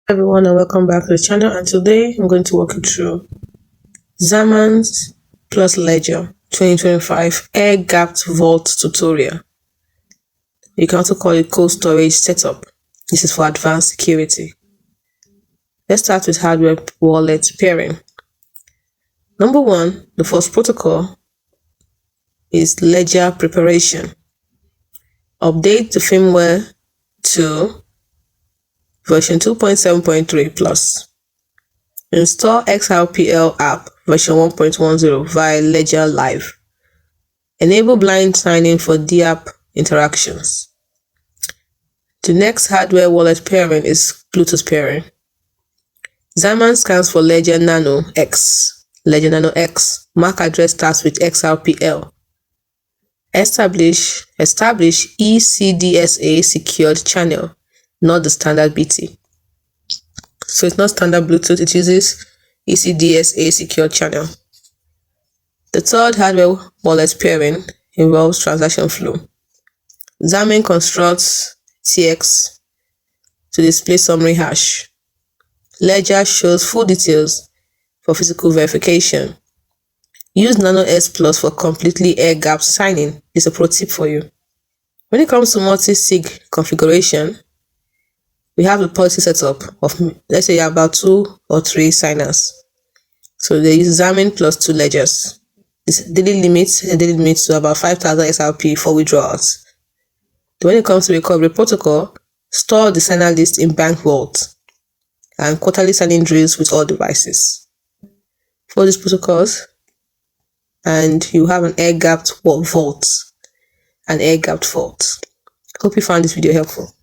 Everyone, and welcome back to the channel. And today I'm going to walk you through Xaman's plus Ledger 2025 air-gapped vault tutorial. You can also call it cold storage setup. This is for advanced security. Let's start with hardware wallet pairing. Number one, the first protocol is Ledger preparation. Update the firmware to version 2.7.3 plus. Install XRPL app version 1.10 via Ledger Live. Enable blind signing for DApp interactions. The next hardware wallet pairing is Bluetooth pairing. Xaman scans for Ledger Nano X. Ledger Nano X. MAC address starts with XRPL. Establish ECDSA secured channel, not the standard BT. So it's not standard Bluetooth, it uses ECDSA secure channel. The third hardware wallet pairing involves transaction flow. Xaman constructs TX to display summary hash. Ledger shows full details for physical verification. Use Nano S Plus for completely air-gapped signing. It's a pro tip for you. When it comes to multi-sig configuration, we have the policy setup of, let's say, about 2 or 3 signers. So they use Xaman plus 2 ledgers. This daily limit to about 5,000 XRP for withdrawals. When it comes to recovery protocol, store the signer list in bank vault and quarterly signing drills with all devices. For these protocols, and you have an air-gapped vault and air-gapped vault. Hope you found this video helpful.